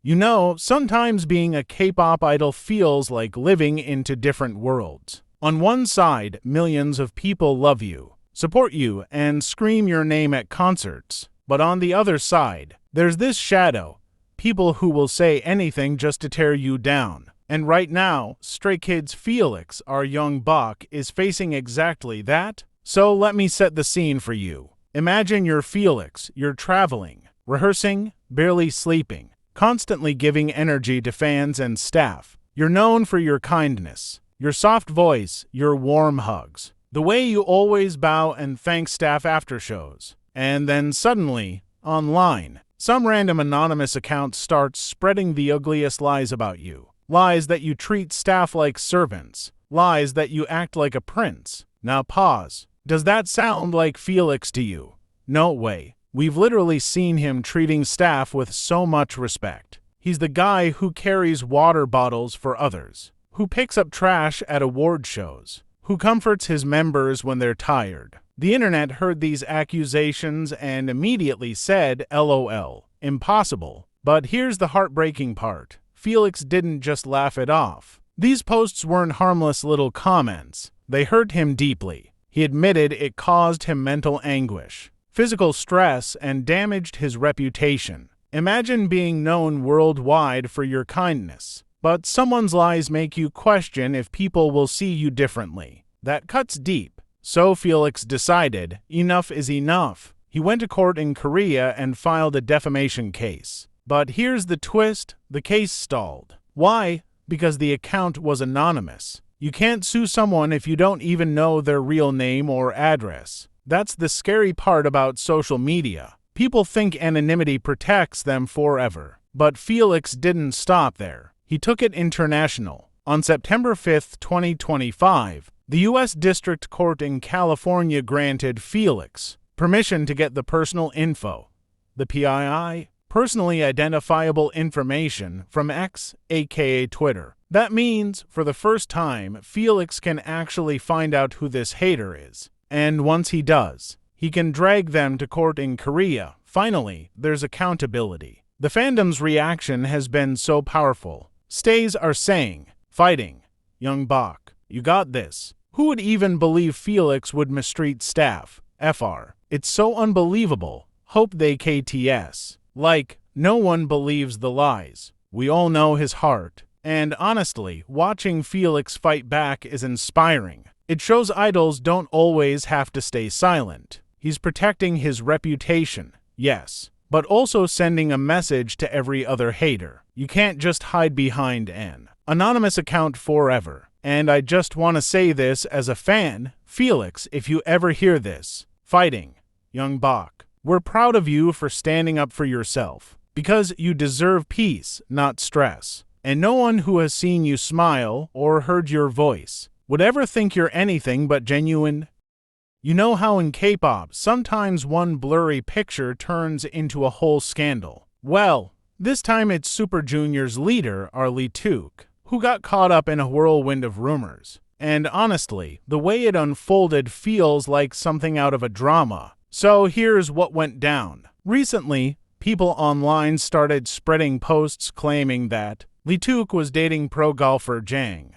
You know, sometimes being a K-pop idol feels like living into different worlds. On one side, millions of people love you, support you, and scream your name at concerts. But on the other side, there's this shadow, people who will say anything just to tear you down. And right now, Stray Kids Felix, our young Bach, is facing exactly that. So let me set the scene for you. Imagine you're Felix, you're traveling, rehearsing, barely sleeping, constantly giving energy to fans and staff. You're known for your kindness, your soft voice, your warm hugs, the way you always bow and thank staff after shows. And then suddenly, online, some random anonymous account starts spreading the ugliest lies about you. Lies that you treat staff like servants. Lies that you act like a prince. Now pause. Does that sound like Felix to you? No way. We've literally seen him treating staff with so much respect. He's the guy who carries water bottles for others, who picks up trash at award shows, who comforts his members when they're tired. The internet heard these accusations and immediately said, LOL, impossible. But here's the heartbreaking part. Felix didn't just laugh it off. These posts weren't harmless little comments. They hurt him deeply. He admitted it caused him mental anguish, physical stress, and damaged his reputation. Imagine being known worldwide for your kindness, but someone's lies make you question if people will see you differently. That cuts deep. So Felix decided, enough is enough. He went to court in Korea and filed a defamation case. But here's the twist, the case stalled. Why? Because the account was anonymous. You can't sue someone if you don't even know their real name or address. That's the scary part about social media. People think anonymity protects them forever. But Felix didn't stop there. He took it international. On September 5, 2025, the U.S. District Court in California granted Felix permission to get the personal info, the PII, personally identifiable information, from X, aka Twitter. That means, for the first time, Felix can actually find out who this hater is. And once he does, he can drag them to court in Korea. Finally, there's accountability. The fandom's reaction has been so powerful. Stays are saying, fighting, young Bach, you got this. Who would even believe Felix would mistreat staff? FR. It's so unbelievable. Hope they KTS. Like, no one believes the lies. We all know his heart. And honestly, watching Felix fight back is inspiring. It shows idols don't always have to stay silent. He's protecting his reputation, yes, but also sending a message to every other hater. You can't just hide behind an anonymous account forever. And I just want to say this as a fan, Felix, if you ever hear this, fighting, young Bach, we're proud of you for standing up for yourself, because you deserve peace, not stress. And no one who has seen you smile or heard your voice would ever think you're anything but genuine. You know how in K-pop, sometimes one blurry picture turns into a whole scandal? Well, this time it's Super Junior's leader, Leeteuk, who got caught up in a whirlwind of rumors. And honestly, the way it unfolded feels like something out of a drama. So here's what went down. Recently, people online started spreading posts claiming that Leeteuk was dating pro golfer Jang.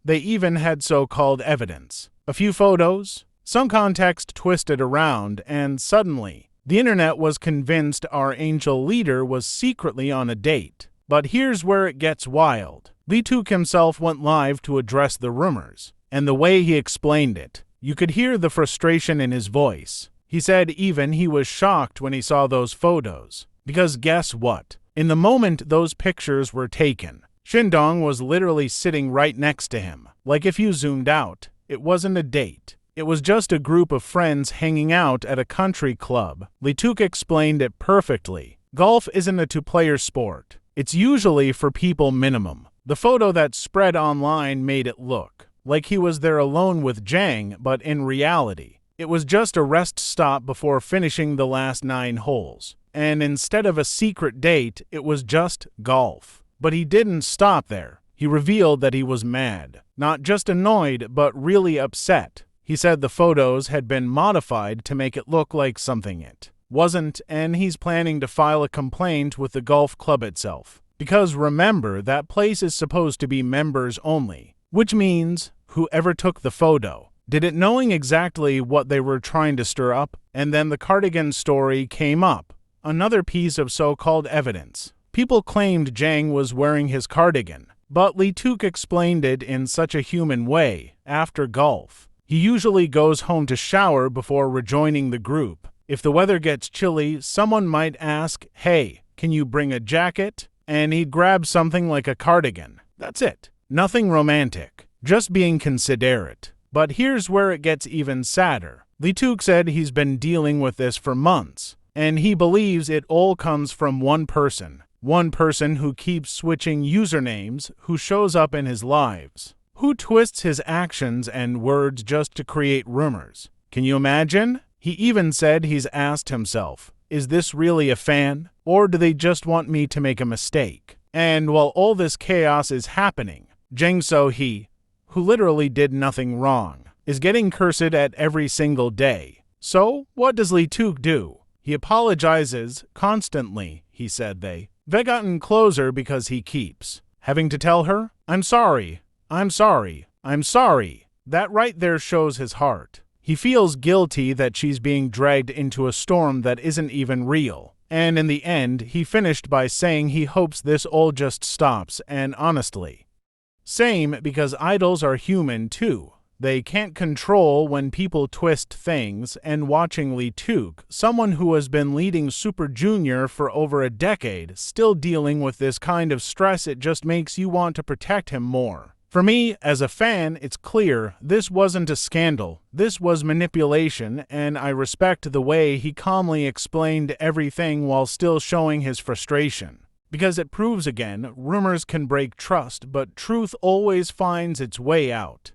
They even had so-called evidence. A few photos, some context twisted around, and suddenly, the internet was convinced our angel leader was secretly on a date. But here's where it gets wild. Leeteuk himself went live to address the rumors, and the way he explained it, you could hear the frustration in his voice. He said even he was shocked when he saw those photos. Because guess what? In the moment those pictures were taken, Shindong was literally sitting right next to him. Like if you zoomed out, it wasn't a date. It was just a group of friends hanging out at a country club. Leeteuk explained it perfectly. Golf isn't a two-player sport. It's usually for people minimum. The photo that spread online made it look like he was there alone with Jang, but in reality, it was just a rest stop before finishing the last 9 holes. And instead of a secret date, it was just golf. But he didn't stop there. He revealed that he was mad. Not just annoyed, but really upset. He said the photos had been modified to make it look like something it wasn't, and he's planning to file a complaint with the golf club itself. Because remember, that place is supposed to be members only, which means whoever took the photo did it knowing exactly what they were trying to stir up, and then the cardigan story came up, another piece of so-called evidence. People claimed Jang was wearing his cardigan, but Leeteuk explained it in such a human way. After golf, he usually goes home to shower before rejoining the group. If the weather gets chilly, someone might ask, "Hey, can you bring a jacket?" And he'd grab something like a cardigan. That's it. Nothing romantic, just being considerate. But here's where it gets even sadder. Leeteuk said he's been dealing with this for months, and he believes it all comes from one person who keeps switching usernames, who shows up in his lives, who twists his actions and words just to create rumors. Can you imagine? He even said he's asked himself, is this really a fan, or do they just want me to make a mistake? And while all this chaos is happening, Jang So-hee, who literally did nothing wrong, is getting cursed at every single day. So, what does Leeteuk do? He apologizes constantly. He said they've gotten closer because he keeps having to tell her, I'm sorry, I'm sorry, I'm sorry. That right there shows his heart. He feels guilty that she's being dragged into a storm that isn't even real. And in the end, he finished by saying he hopes this all just stops, and honestly, same, because idols are human too. They can't control when people twist things, and watching Leeteuk, someone who has been leading Super Junior for over a decade, still dealing with this kind of stress, it just makes you want to protect him more. For me, as a fan, it's clear this wasn't a scandal, this was manipulation, and I respect the way he calmly explained everything while still showing his frustration. Because it proves again, rumors can break trust, but truth always finds its way out.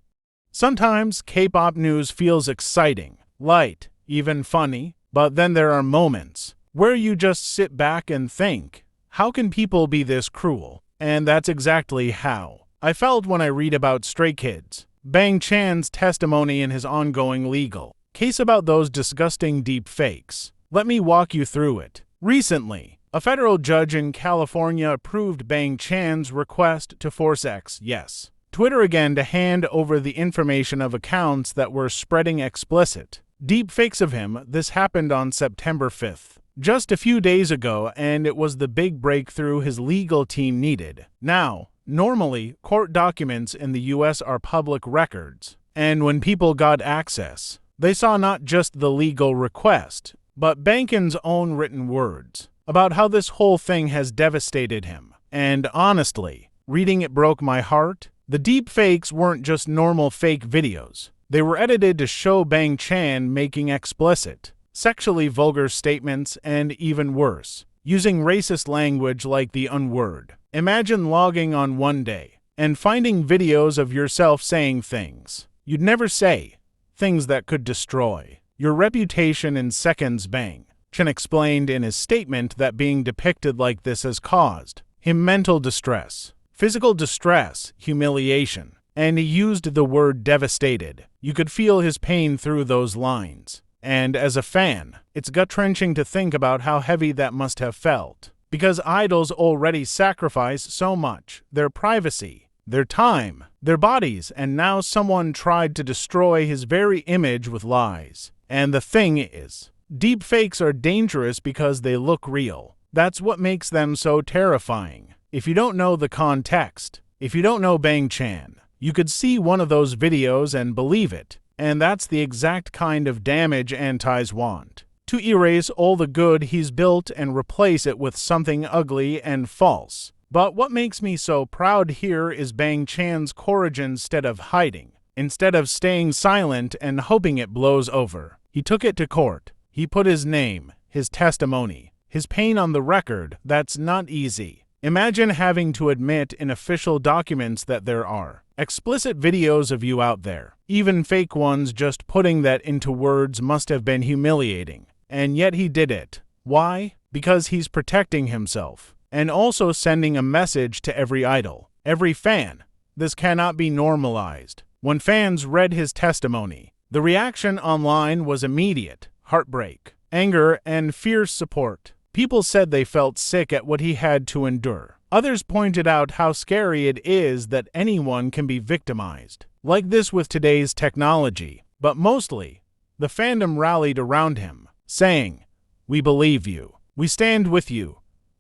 Sometimes K-pop news feels exciting, light, even funny, but then there are moments where you just sit back and think, how can people be this cruel? And that's exactly how I felt when I read about Stray Kids, Bangchan's testimony in his ongoing legal case about those disgusting deep fakes. Let me walk you through it. Recently, a federal judge in California approved Bangchan's request to force X, yes, Twitter again, to hand over the information of accounts that were spreading explicit deep fakes of him. This happened on September 5th, just a few days ago, and it was the big breakthrough his legal team needed. Now, normally, court documents in the US are public records, and when people got access, they saw not just the legal request, but Bangchan's own written words about how this whole thing has devastated him. And honestly, reading it broke my heart. The deep fakes weren't just normal fake videos. They were edited to show Bangchan making explicit, sexually vulgar statements, and even worse, using racist language like the N-word. Imagine logging on one day and finding videos of yourself saying things you'd never say, things that could destroy your reputation in seconds. Bangchan explained in his statement that being depicted like this has caused him mental distress, physical distress, humiliation, and he used the word devastated. You could feel his pain through those lines. And as a fan, it's gut-wrenching to think about how heavy that must have felt. Because idols already sacrifice so much, their privacy, their time, their bodies, and now someone tried to destroy his very image with lies. And the thing is, deepfakes are dangerous because they look real. That's what makes them so terrifying. If you don't know the context, if you don't know Bangchan, you could see one of those videos and believe it. And that's the exact kind of damage antis want. To erase all the good he's built and replace it with something ugly and false. But what makes me so proud here is Bangchan's courage. Instead of hiding, instead of staying silent and hoping it blows over, he took it to court. He put his name, his testimony, his pain on the record. That's not easy. Imagine having to admit in official documents that there are explicit videos of you out there, even fake ones. Just putting that into words must have been humiliating. And yet he did it. Why? Because he's protecting himself, and also sending a message to every idol, every fan. This cannot be normalized. When fans read his testimony, the reaction online was immediate, heartbreak, anger, and fierce support. People said they felt sick at what he had to endure. Others pointed out how scary it is that anyone can be victimized like this with today's technology. But mostly, the fandom rallied around him, saying, "We believe you. We stand with you.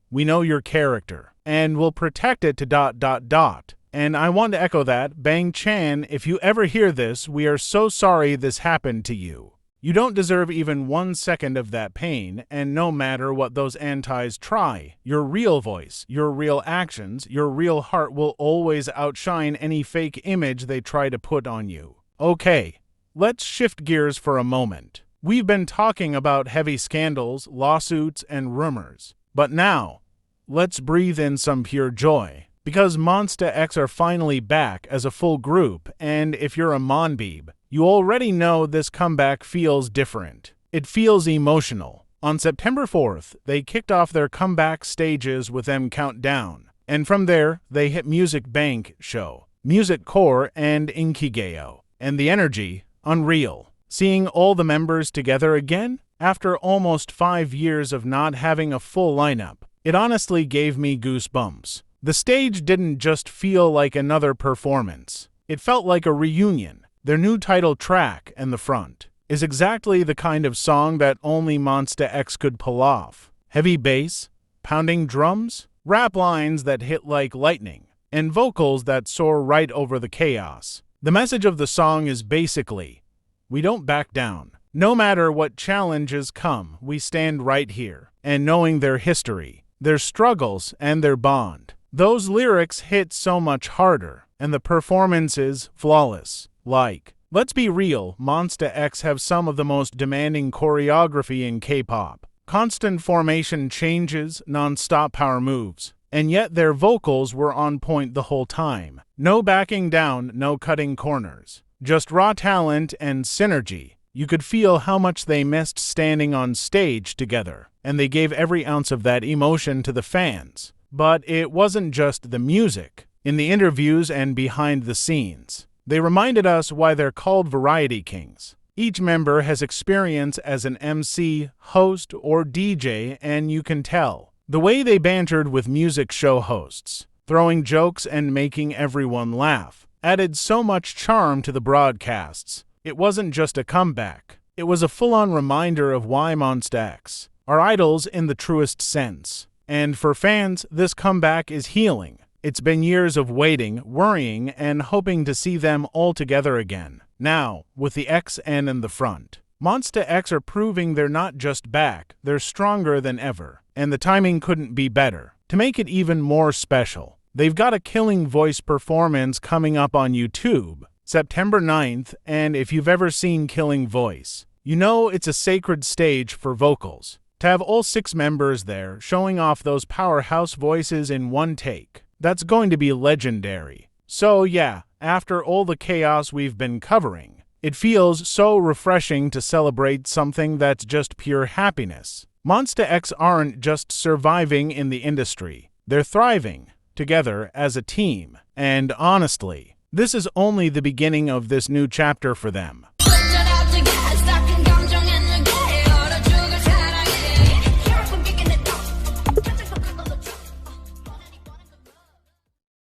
We know your character, and we'll protect it to ... And I want to echo that, Bangchan, if you ever hear this, we are so sorry this happened to you. You don't deserve even 1 second of that pain, and no matter what those antis try, your real voice, your real actions, your real heart will always outshine any fake image they try to put on you." Okay, let's shift gears for a moment. We've been talking about heavy scandals, lawsuits, and rumors. But now, let's breathe in some pure joy. Because MONSTA X are finally back as a full group, and if you're a Monbeeb, you already know this comeback feels different. It feels emotional. On September 4th, they kicked off their comeback stages with M Countdown, and from there, they hit Music Bank Show, Music Core, and Inkigeo. And the energy, unreal. Seeing all the members together again, after almost 5 years of not having a full lineup, it honestly gave me goosebumps. The stage didn't just feel like another performance. It felt like a reunion. Their new title track, and the front, is exactly the kind of song that only MONSTA X could pull off. Heavy bass, pounding drums, rap lines that hit like lightning, and vocals that soar right over the chaos. The message of the song is basically, we don't back down. No matter what challenges come, we stand right here. And knowing their history, their struggles, and their bond, those lyrics hit so much harder, and the performances flawless. Like, let's be real, MONSTA X have some of the most demanding choreography in K-pop. Constant formation changes, non-stop power moves, and yet their vocals were on point the whole time. No backing down, no cutting corners. Just raw talent and synergy. You could feel how much they missed standing on stage together, and they gave every ounce of that emotion to the fans. But it wasn't just the music. In the interviews and behind the scenes, they reminded us why they're called Variety Kings. Each member has experience as an MC, host, or DJ, and you can tell. The way they bantered with music show hosts, throwing jokes and making everyone laugh, added so much charm to the broadcasts. It wasn't just a comeback. It was a full-on reminder of why MONSTA X are idols in the truest sense. And for fans, this comeback is healing. It's been years of waiting, worrying, and hoping to see them all together again. Now, with the XN in the front, MONSTA X are proving they're not just back, they're stronger than ever. And the timing couldn't be better. To make it even more special, they've got a Killing Voice performance coming up on YouTube, September 9th, and if you've ever seen Killing Voice, you know it's a sacred stage for vocals. To have all 6 members there showing off those powerhouse voices in one take, that's going to be legendary. So yeah, after all the chaos we've been covering, it feels so refreshing to celebrate something that's just pure happiness. MONSTA X aren't just surviving in the industry, they're thriving together as a team, and honestly, this is only the beginning of this new chapter for them.